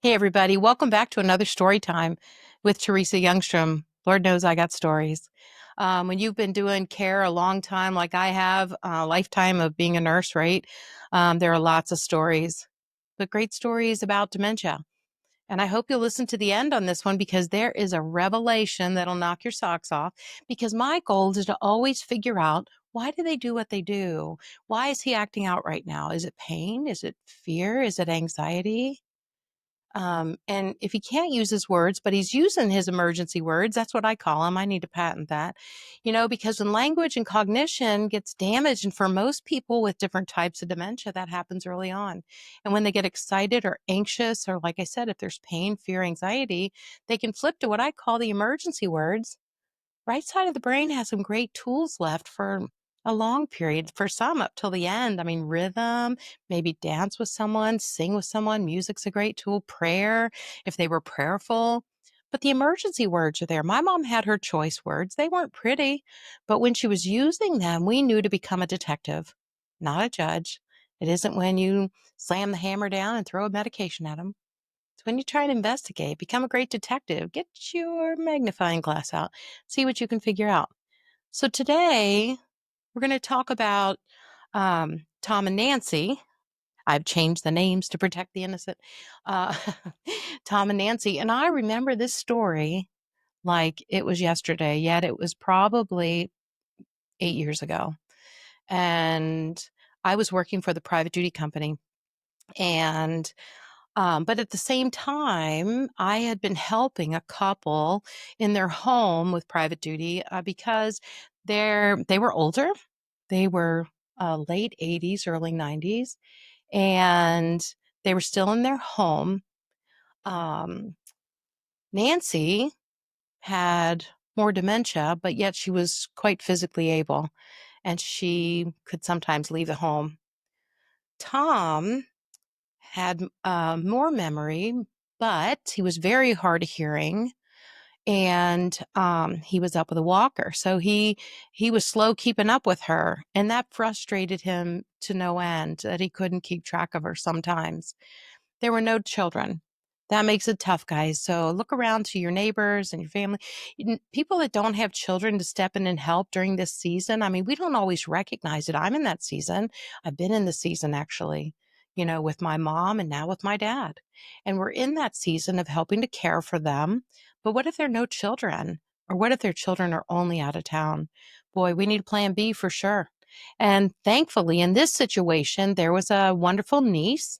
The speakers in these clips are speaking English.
Hey, everybody. Welcome back to another story time with Teresa Youngstrom. Lord knows I got stories. When you've been doing care a long time, like I have, a lifetime of being a nurse, right? There are lots of stories, but great stories about dementia. And I hope you'll listen to the end on this one because there is a revelation that'll knock your socks off. Because my goal is to always figure out, why do they do what they do? Why is he acting out right now? Is it pain? Is it fear? Is it anxiety? And if he can't use his words, but he's using his emergency words, that's what I call them. I need to patent that, because when language and cognition gets damaged, and for most people with different types of dementia, that happens early on. And when they get excited or anxious, or like I said, if there's pain, fear, anxiety, they can flip to what I call the emergency words. Right side of the brain has some great tools left for a long period, for some up till the end. I mean, rhythm, maybe dance with someone, sing with someone. Music's a great tool. Prayer, if they were prayerful. But the emergency words are there. My mom had her choice words. They weren't pretty, but when she was using them, we knew to become a detective, not a judge. It isn't when you slam the hammer down and throw a medication at them. So when you try to investigate, become a great detective, get your magnifying glass out, see what you can figure out. So today we're going to talk about Tom and Nancy. I've changed the names to protect the innocent. Uh, Tom and Nancy. And I remember this story like it was yesterday, yet it was probably 8 years ago. And I was working for the private duty company. And but at the same time, I had been helping a couple in their home with private duty because they were older. They were late 80s, early 90s, and they were still in their home. Um, Nancy had more dementia, but yet she was quite physically able, and she could sometimes leave the home. Tom had more memory, but he was very hard of hearing, and he was up with a walker, so he was slow keeping up with her, and that frustrated him to no end that he couldn't keep track of her sometimes. There were no children. That makes it tough, guys. So look around to your neighbors and your family. People that don't have children to step in and help during this season. I mean, we don't always recognize it. I'm in that season. I've been in the season actually, with my mom and now with my dad. And we're in that season of helping to care for them. But what if there are no children? Or what if their children are only out of town? Boy, we need plan B for sure. And thankfully, in this situation, there was a wonderful niece,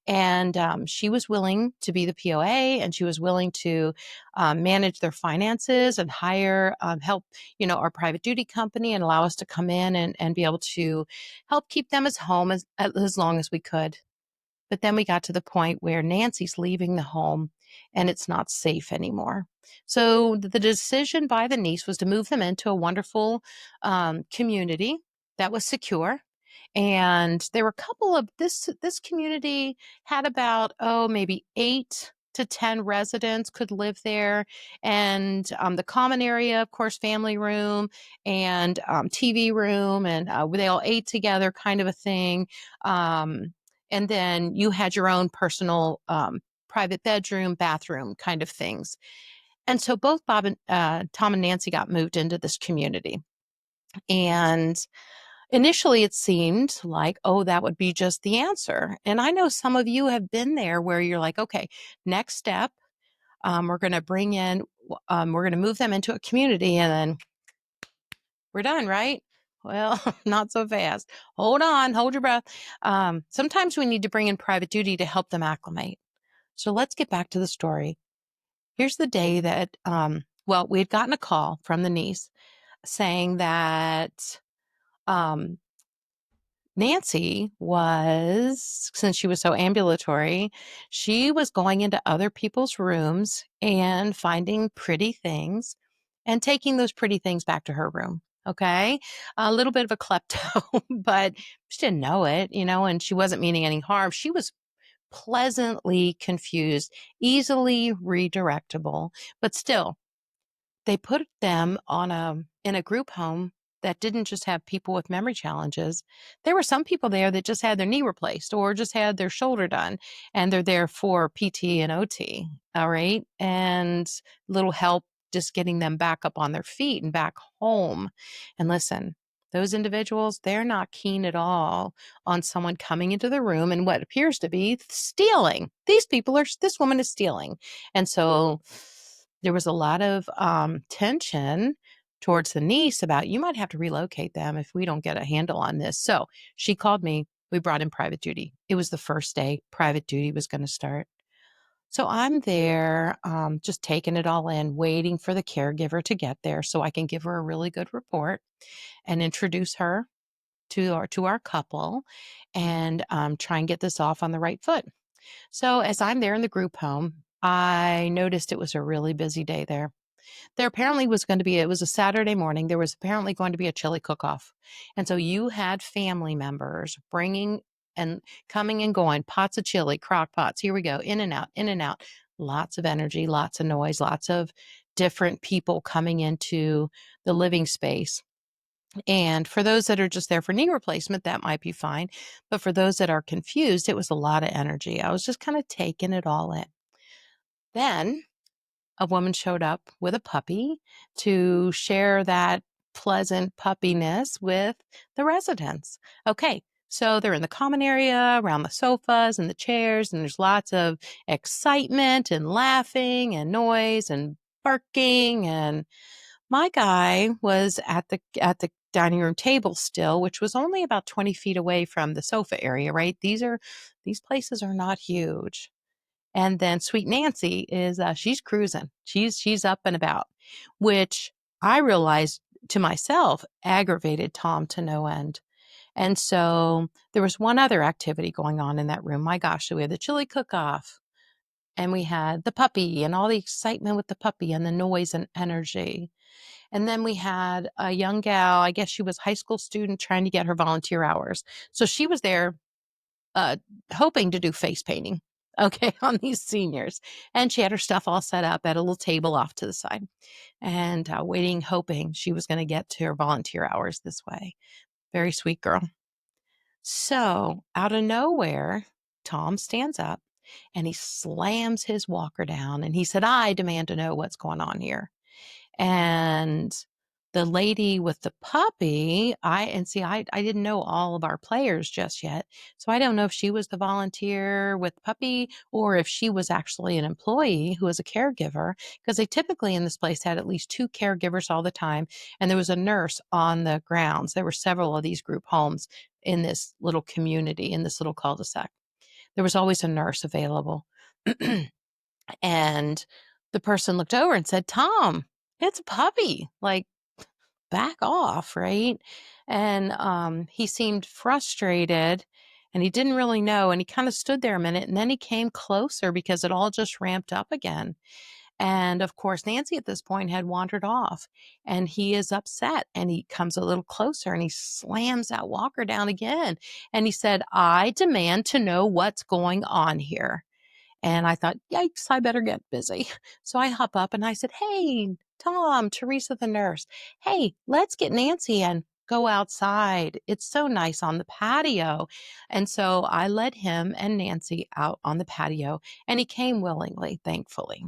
and she was willing to be the POA, and she was willing to manage their finances and hire help, our private duty company, and allow us to come in and be able to help keep them as home as long as we could. But then we got to the point where Nancy's leaving the home and it's not safe anymore. So the decision by the niece was to move them into a wonderful community that was secure. And there were a couple of this community had about, maybe 8 to 10 residents could live there. And the common area, of course, family room and TV room, and they all ate together, kind of a thing. And then you had your own personal private bedroom, bathroom kind of things. And so both Tom and Nancy got moved into this community. And initially it seemed like, oh, that would be just the answer. And I know some of you have been there where you're like, okay, next step, we're going to we're going to move them into a community, and then we're done, right? Well, not so fast. Hold on, hold your breath. Sometimes we need to bring in private duty to help them acclimate. So let's get back to the story. Here's the day that, we had gotten a call from the niece saying that um, Nancy was, since she was so ambulatory, she was going into other people's rooms and finding pretty things and taking those pretty things back to her room. Okay. A little bit of a klepto, but she didn't know it, and she wasn't meaning any harm. She was pleasantly confused, easily redirectable, but still, they put them in a group home that didn't just have people with memory challenges. There were some people there that just had their knee replaced or just had their shoulder done, and they're there for PT and OT, all right? And little help just getting them back up on their feet and back home. And listen, those individuals, they're not keen at all on someone coming into the room and what appears to be stealing. This woman is stealing. And so there was a lot of tension towards the niece about, you might have to relocate them if we don't get a handle on this. So she called me. We brought in private duty. It was the first day private duty was going to start. So I'm there, just taking it all in, waiting for the caregiver to get there so I can give her a really good report and introduce her to our couple and try and get this off on the right foot. So as I'm there in the group home, I noticed it was a really busy day there. There apparently was going to be, it was a Saturday morning, there was apparently going to be a chili cook-off. And so you had family members bringing and coming and going, pots of chili, crock pots, here we go, in and out, in and out. Lots of energy, lots of noise, lots of different people coming into the living space. And for those that are just there for knee replacement, that might be fine. But for those that are confused, it was a lot of energy. I was just kind of taking it all in. Then a woman showed up with a puppy to share that pleasant puppiness with the residents. Okay, so they're in the common area around the sofas and the chairs, and there's lots of excitement and laughing and noise and barking. And my guy was at the dining room table still, which was only about 20 feet away from the sofa area, right? These places are not huge. And then Sweet Nancy is, she's cruising. She's up and about, which I realized to myself aggravated Tom to no end. And so there was one other activity going on in that room. My gosh, so we had the chili cook-off and we had the puppy and all the excitement with the puppy and the noise and energy. And then we had a young gal, I guess she was a high school student trying to get her volunteer hours. So she was there uh, hoping to do face painting, okay, on these seniors. And she had her stuff all set up at a little table off to the side and waiting, hoping she was going to get to her volunteer hours this way. Very sweet girl. So out of nowhere, Tom stands up and he slams his walker down and he said, I demand to know what's going on here. And the lady with the puppy, I didn't know all of our players just yet. So I don't know if she was the volunteer with the puppy or if she was actually an employee who was a caregiver, because they typically in this place had at least two caregivers all the time. And there was a nurse on the grounds. There were several of these group homes in this little community, in this little cul-de-sac. There was always a nurse available. And the person looked over and said, Tom, it's a puppy. Like, back off, right? And he seemed frustrated and he didn't really know. And he kind of stood there a minute and then he came closer because it all just ramped up again. And of course, Nancy at this point had wandered off and he is upset and he comes a little closer and he slams that walker down again. And he said, I demand to know what's going on here. And I thought, yikes, I better get busy. So I hop up and I said, hey, Tom, Teresa the nurse, hey, let's get Nancy and go outside. It's so nice on the patio. And so I led him and Nancy out on the patio, and he came willingly, thankfully.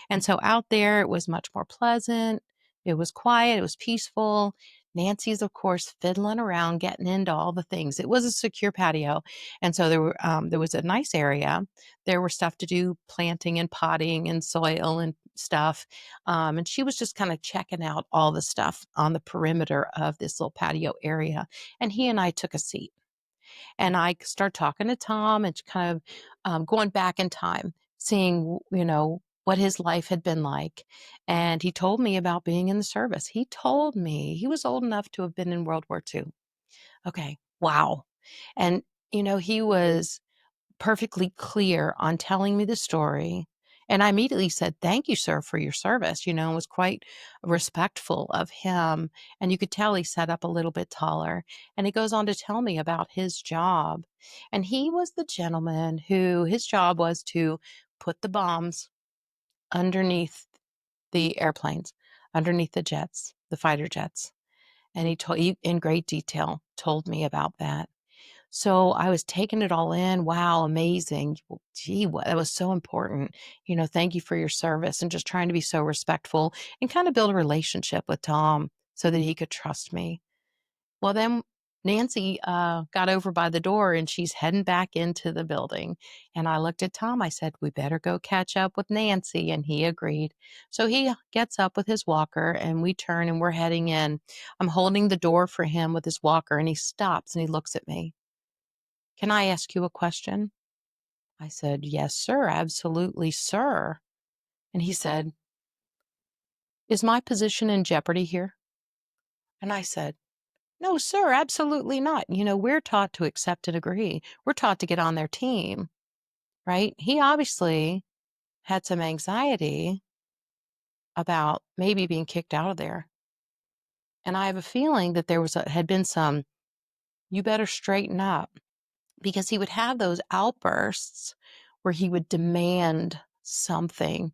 And so out there, it was much more pleasant. It was quiet. It was peaceful. Nancy's, of course, fiddling around, getting into all the things. It was a secure patio, and so there was a nice area. There were stuff to do, planting and potting and soil and stuff. And she was just kind of checking out all the stuff on the perimeter of this little patio area. And he and I took a seat. And I start talking to Tom and kind of going back in time, seeing, what his life had been like. And he told me about being in the service. He told me he was old enough to have been in World War II. Okay. Wow. And, he was perfectly clear on telling me the story. And I immediately said, thank you, sir, for your service, and was quite respectful of him. And you could tell he sat up a little bit taller. And he goes on to tell me about his job. And he was the gentleman who his job was to put the bombs underneath the airplanes, underneath the jets, the fighter jets. And he in great detail told me about that. So I was taking it all in. Wow, amazing. Well, gee, that was so important. Thank you for your service, and just trying to be so respectful and kind of build a relationship with Tom so that he could trust me. Well, then Nancy got over by the door, and she's heading back into the building. And I looked at Tom. I said, "We better go catch up with Nancy." And he agreed. So he gets up with his walker, and we turn and we're heading in. I'm holding the door for him with his walker, and he stops and he looks at me. "Can I ask you a question?" I said, "Yes, sir. Absolutely, sir." And he said, "Is my position in jeopardy here?" And I said, "No, sir, absolutely not. We're taught to accept and agree. We're taught to get on their team, right?" He obviously had some anxiety about maybe being kicked out of there. And I have a feeling that had been some, "You better straighten up," because he would have those outbursts where he would demand something.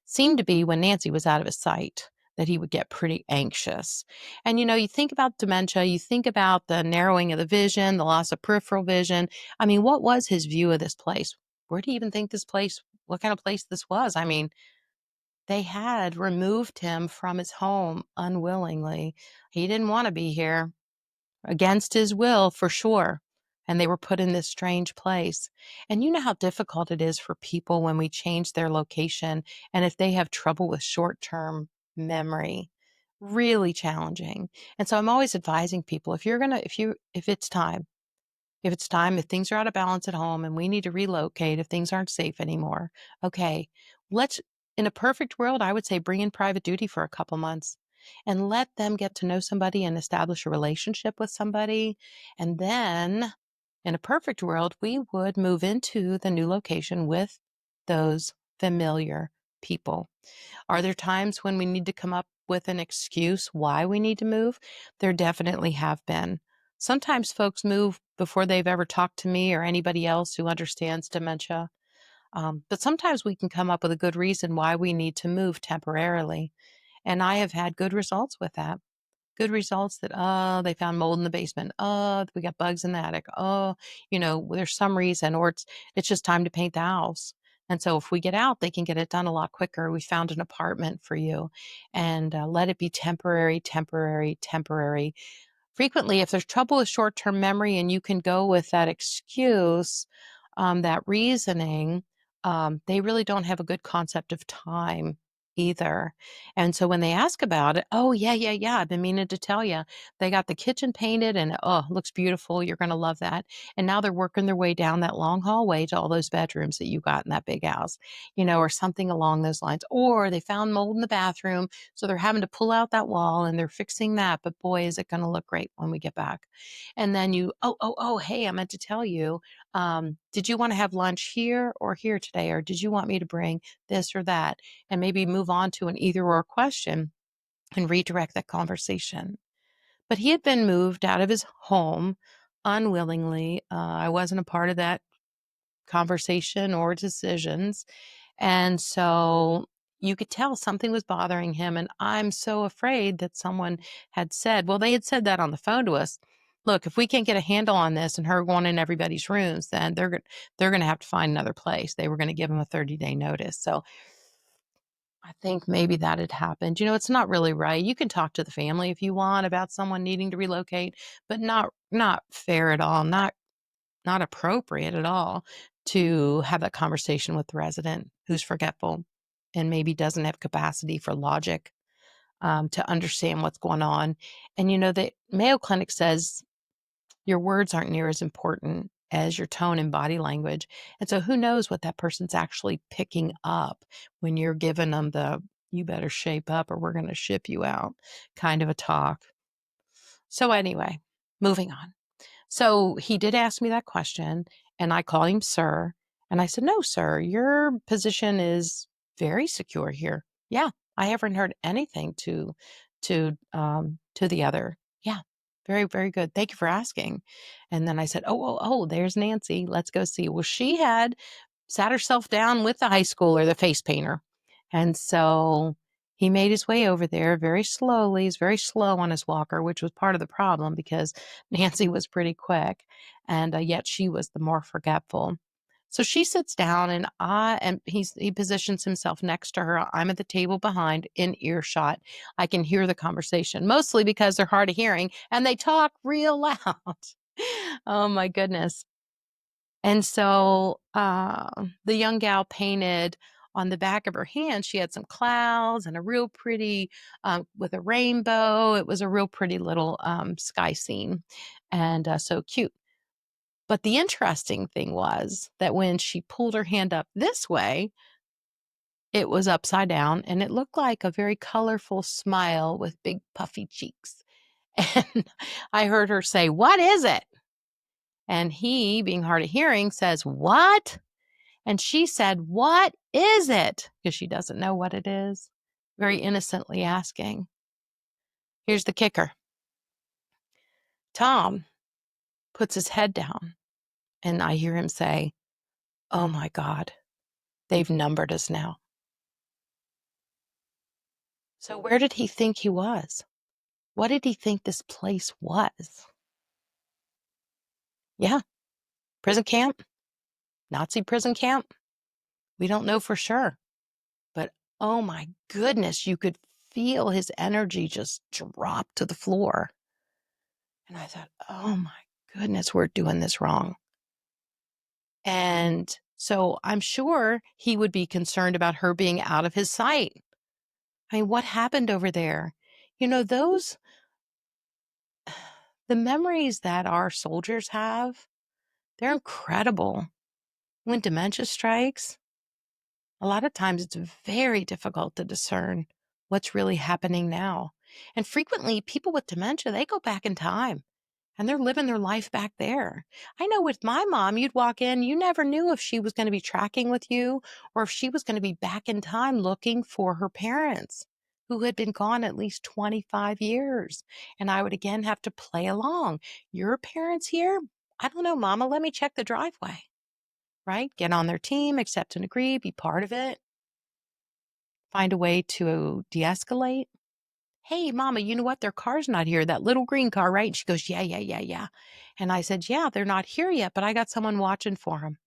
Seemed to be when Nancy was out of his sight that he would get pretty anxious. And you think about dementia, you think about the narrowing of the vision, the loss of peripheral vision. I mean, what was his view of this place? Where do you even think what kind of place this was? I mean, they had removed him from his home unwillingly. He didn't want to be here, against his will for sure. And they were put in this strange place. And you know how difficult it is for people when we change their location, and if they have trouble with short-term memory, really challenging. And so I'm always advising people, if things are out of balance at home and we need to relocate, if things aren't safe anymore, okay, let's, in a perfect world, I would say bring in private duty for a couple months and let them get to know somebody and establish a relationship with somebody. And then, in a perfect world, we would move into the new location with those familiar people. Are there times when we need to come up with an excuse why we need to move? There definitely have been. Sometimes folks move before they've ever talked to me or anybody else who understands dementia. But sometimes we can come up with a good reason why we need to move temporarily. And I have had good results with that. Good results that, they found mold in the basement. We got bugs in the attic. There's some reason, or it's just time to paint the house. And so if we get out, they can get it done a lot quicker. We found an apartment for you, and let it be temporary, temporary, temporary. Frequently, if there's trouble with short-term memory and you can go with that excuse, that reasoning, they really don't have a good concept of time either. And so when they ask about it, "Oh, yeah, yeah, yeah, I've been meaning to tell you. They got the kitchen painted and, oh, looks beautiful. You're gonna love that." And now they're working their way down that long hallway to all those bedrooms that you got in that big house, or something along those lines. Or they found mold in the bathroom, so they're having to pull out that wall and they're fixing that, but boy, is it gonna look great when we get back. And then "Oh, hey, I meant to tell you, did you wanna have lunch here or here today? Or did you want me to bring this or that?" And maybe move on to an either/or question and redirect that conversation. But he had been moved out of his home unwillingly. I wasn't a part of that conversation or decisions. And so you could tell something was bothering him. And I'm so afraid that someone had said, well, they had said that on the phone to us. "Look, if we can't get a handle on this and her going in everybody's rooms, then they're going to have to find another place." They were going to give him a 30-day notice. So I think maybe that had happened. It's not really right. You can talk to the family if you want about someone needing to relocate, but not fair at all, not appropriate at all to have that conversation with the resident who's forgetful and maybe doesn't have capacity for logic, to understand what's going on. And the Mayo Clinic says your words aren't near as important as your tone and body language. And so who knows what that person's actually picking up when you're giving them the "you better shape up or we're going to ship you out" kind of a talk. So anyway, moving on. So he did ask me that question, and I called him sir. And I said, "No, sir, your position is very secure here. Yeah, I haven't heard anything to the other. Yeah, very, very good. Thank you for asking." And then I said, "Oh, there's Nancy. Let's go see." Well, she had sat herself down with the high schooler, the face painter. And so He made his way over there very slowly. He's very slow on his walker, which was part of the problem because Nancy was pretty quick, and yet she was the more forgetful. So she sits down, and he positions himself next to her. I'm at the table behind, in earshot. I can hear the conversation, mostly because they're hard of hearing and they talk real loud. Oh my goodness. And so the young gal painted on the back of her hand, she had some clouds and a real pretty, with a rainbow. It was a real pretty little sky scene, and so cute. But the interesting thing was that when she pulled her hand up this way, it was upside down and it looked like a very colorful smile with big puffy cheeks. And I heard her say, "What is it?" And he, being hard of hearing, says, "What?" And she said, "What is it?" Because she doesn't know what it is, very innocently asking. Here's the kicker. Tom puts his head down, and I hear him say, "Oh my God, they've numbered us now." So where did he think he was? What did he think this place was? Yeah, prison camp, Nazi prison camp. We don't know for sure. But oh my goodness, you could feel his energy just drop to the floor. And I thought, oh my goodness, we're doing this wrong. And so I'm sure he would be concerned about her being out of his sight. I mean, what happened over there? You know, the memories that our soldiers have, they're incredible. When dementia strikes, a lot of times it's very difficult to discern what's really happening now. And frequently, people with dementia, they go back in time and they're living their life back there. I know with my mom, you'd walk in, you never knew if she was going to be tracking with you or if she was going to be back in time looking for her parents who had been gone at least 25 years. And I would again have to play along. Your parents here? I don't know, Mama. Let me check the driveway, right? Get on their team, accept and agree, be part of it, find a way to de escalate. "Hey, Mama, you know what? Their car's not here, that little green car, right?" And she goes, "Yeah, yeah, yeah, yeah." And I said, "Yeah, they're not here yet, but I got someone watching for them.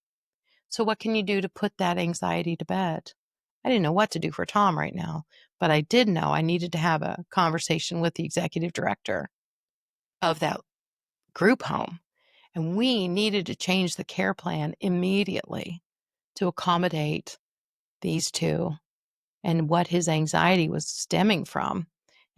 So what can you do to put that anxiety to bed?" I didn't know what to do for Tom right now, but I did know I needed to have a conversation with the executive director of that group home. And we needed to change the care plan immediately to accommodate these two and what his anxiety was stemming from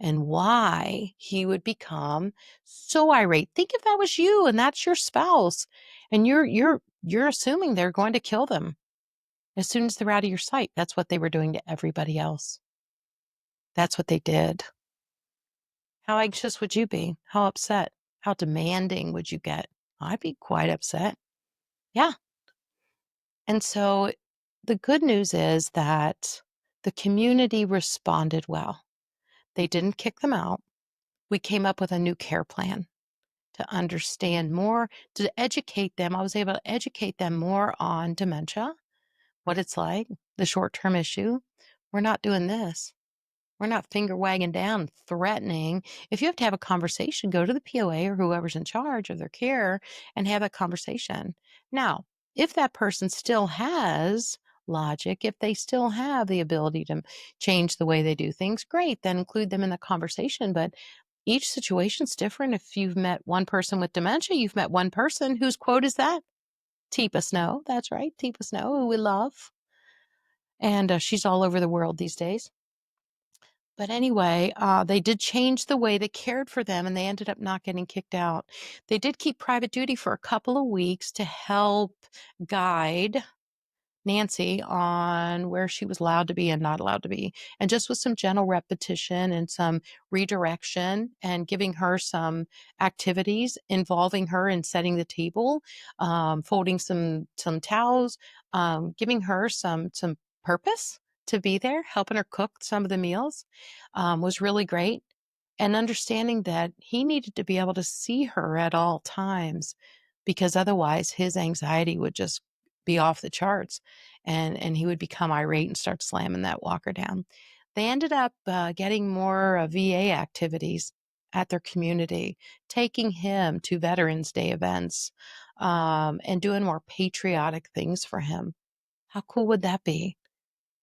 and why he would become so irate. Think if that was you and that's your spouse and you're assuming they're going to kill them as soon as they're out of your sight. That's what they were doing to everybody else. That's what they did. How anxious would you be? How upset? How demanding would you get? I'd be quite upset. Yeah. And so the good news is that the community responded well. They didn't kick them out. We came up with a new care plan to understand more, to educate them. I was able to educate them more on dementia, what it's like, the short-term issue. We're not doing this. We're not finger wagging down, threatening. If you have to have a conversation, go to the POA or whoever's in charge of their care and have that conversation. Now, if that person still has logic, if they still have the ability to change the way they do things, great, then include them in the conversation. But each situation's different. If you've met one person with dementia, you've met one person whose quote is that? Teepa Snow. That's right, Teepa Snow, who we love. And she's all over the world these days. But anyway, they did change the way they cared for them, and they ended up not getting kicked out. They did keep private duty for a couple of weeks to help guide Nancy on where she was allowed to be and not allowed to be. And just with some gentle repetition and some redirection and giving her some activities involving her in setting the table, folding some towels, giving her some purpose to be there, helping her cook some of the meals, was really great. And understanding that he needed to be able to see her at all times because otherwise his anxiety would just be off the charts and he would become irate and start slamming that walker down. They ended up getting more VA activities at their community, taking him to Veterans Day events, and doing more patriotic things for him. How cool would that be?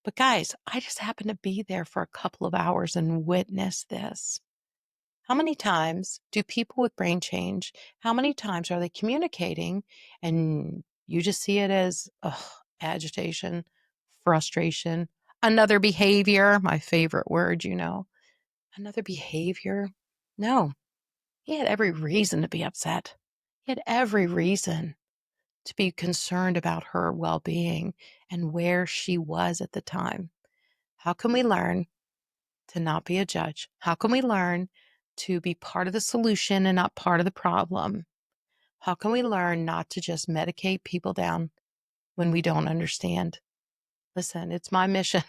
But guys, I just happened to be there for a couple of hours and witness this. How many times do people with brain change, how many times are they communicating and you just see it as agitation, frustration, another behavior, my favorite word, another behavior? No, he had every reason to be upset. He had every reason to be concerned about her well being and where she was at the time. How can we learn to not be a judge? How can we learn to be part of the solution and not part of the problem? How can we learn not to just medicate people down when we don't understand? Listen, it's my mission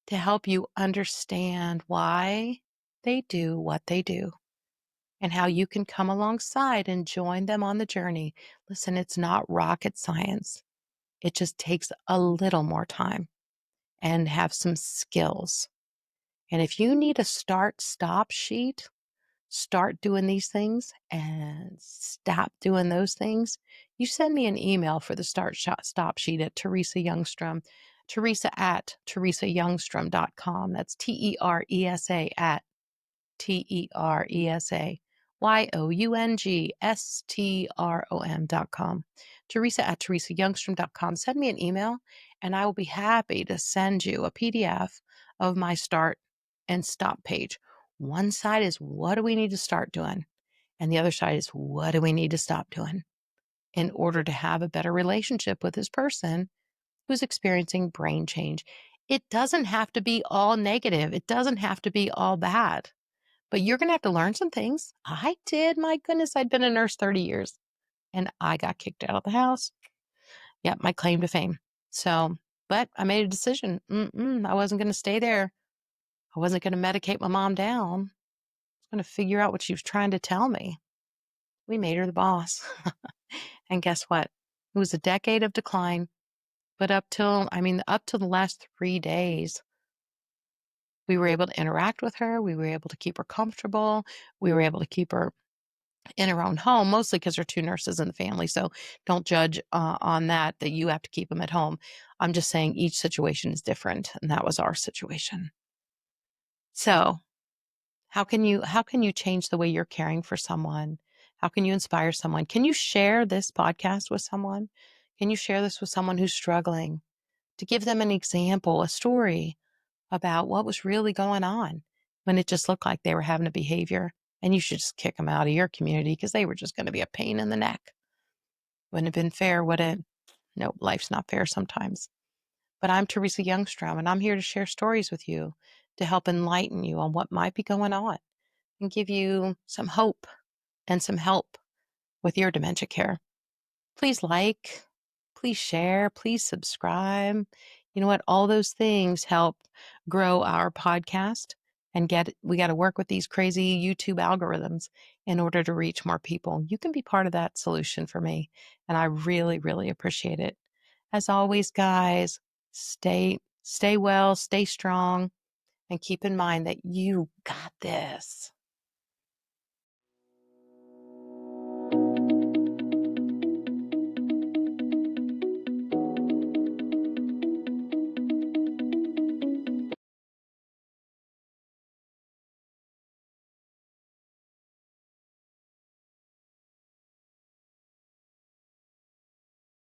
to help you understand why they do what they do and how you can come alongside and join them on the journey. Listen, it's not rocket science. It just takes a little more time and have some skills. And if you need a start stop sheet, start doing these things and stop doing those things, you send me an email for the stop sheet at Teresa Youngstrom, Teresa at teresayoungstrom.com. That's TERESA at TERESAYOUNGSTROM.com. Teresa at teresayoungstrom.com. Send me an email and I will be happy to send you a PDF of my start and stop page. One side is what do we need to start doing? And the other side is what do we need to stop doing in order to have a better relationship with this person who's experiencing brain change. It doesn't have to be all negative. It doesn't have to be all bad. But you're going to have to learn some things. I did. My goodness, I'd been a nurse 30 years and I got kicked out of the house. Yep, my claim to fame. So, but I made a decision. I wasn't going to stay there. I wasn't going to medicate my mom down. I was going to figure out what she was trying to tell me. We made her the boss. And guess what? It was a decade of decline. But up till the last 3 days, we were able to interact with her. We were able to keep her comfortable. We were able to keep her in her own home, mostly because there are two nurses in the family. So don't judge on that you have to keep them at home. I'm just saying each situation is different. And that was our situation. So how can you change the way you're caring for someone? How can you inspire someone? Can you share this podcast with someone? Can you share this with someone who's struggling to give them an example, a story about what was really going on when it just looked like they were having a behavior and you should just kick them out of your community because they were just going to be a pain in the neck. Wouldn't have been fair, would it? No, life's not fair sometimes. But I'm Teresa Youngstrom and I'm here to share stories with you to help enlighten you on what might be going on and give you some hope and some help with your dementia care. Please please share, please subscribe. You know what? All those things help grow our podcast and we got to work with these crazy YouTube algorithms in order to reach more people. You can be part of that solution for me. And I really, really appreciate it. As always, guys, stay well, stay strong, and keep in mind that you got this.